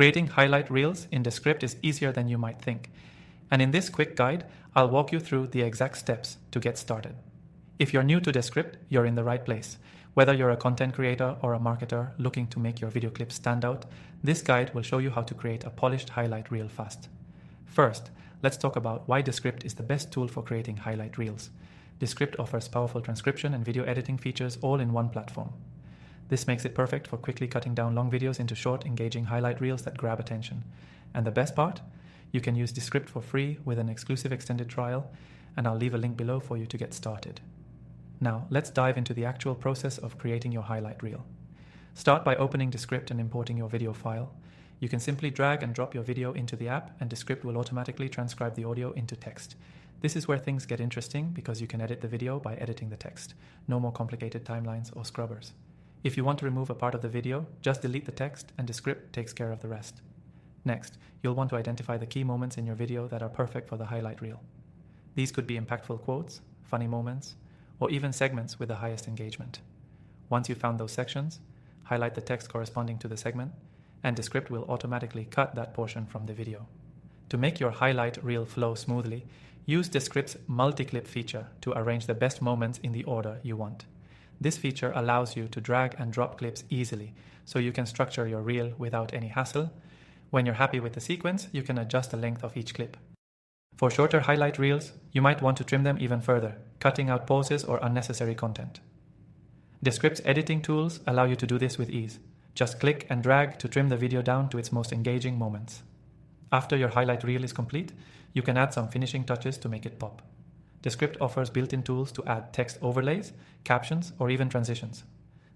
Creating highlight reels in Descript is easier than you might think. And in this quick guide, I'll walk you through the exact steps to get started. If you're new to Descript, you're in the right place. Whether you're a content creator or a marketer looking to make your video clips stand out, this guide will show you how to create a polished highlight reel fast. First, let's talk about why Descript is the best tool for creating highlight reels. Descript offers powerful transcription and video editing features all in one platform. This makes it perfect for quickly cutting down long videos into short, engaging highlight reels that grab attention. And the best part? You can use Descript for free with an exclusive extended trial, and I'll leave a link below for you to get started. Now, let's dive into the actual process of creating your highlight reel. Start by opening Descript and importing your video file. You can simply drag and drop your video into the app, and Descript will automatically transcribe the audio into text. This is where things get interesting because you can edit the video by editing the text. No more complicated timelines or scrubbers. If you want to remove a part of the video, just delete the text and Descript takes care of the rest. Next, you'll want to identify the key moments in your video that are perfect for the highlight reel. These could be impactful quotes, funny moments, or even segments with the highest engagement. Once you've found those sections, highlight the text corresponding to the segment, and Descript will automatically cut that portion from the video. To make your highlight reel flow smoothly, use Descript's multi-clip feature to arrange the best moments in the order you want. This feature allows you to drag and drop clips easily, so you can structure your reel without any hassle. When you're happy with the sequence, you can adjust the length of each clip. For shorter highlight reels, you might want to trim them even further, cutting out pauses or unnecessary content. Descript's editing tools allow you to do this with ease. Just click and drag to trim the video down to its most engaging moments. After your highlight reel is complete, you can add some finishing touches to make it pop. Descript offers built-in tools to add text overlays, captions, or even transitions.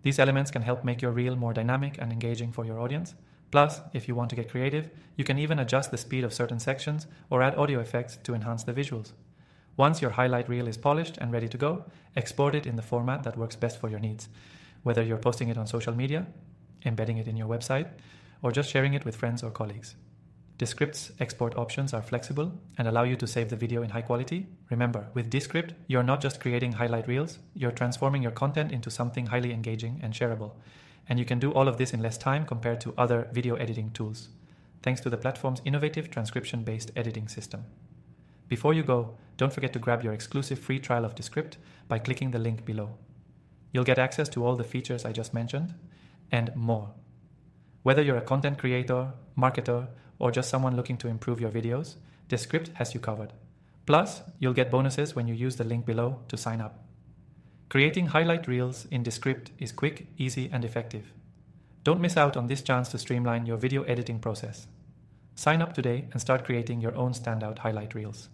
These elements can help make your reel more dynamic and engaging for your audience. Plus, if you want to get creative, you can even adjust the speed of certain sections or add audio effects to enhance the visuals. Once your highlight reel is polished and ready to go, export it in the format that works best for your needs. Whether you're posting it on social media, embedding it in your website, or just sharing it with friends or colleagues. Descript's export options are flexible and allow you to save the video in high quality. Remember, with Descript, you're not just creating highlight reels, you're transforming your content into something highly engaging and shareable. And you can do all of this in less time compared to other video editing tools, thanks to the platform's innovative transcription-based editing system. Before you go, don't forget to grab your exclusive free trial of Descript by clicking the link below. You'll get access to all the features I just mentioned and more. Whether you're a content creator, marketer, or just someone looking to improve your videos, Descript has you covered. Plus, you'll get bonuses when you use the link below to sign up. Creating highlight reels in Descript is quick, easy, and effective. Don't miss out on this chance to streamline your video editing process. Sign up today and start creating your own standout highlight reels.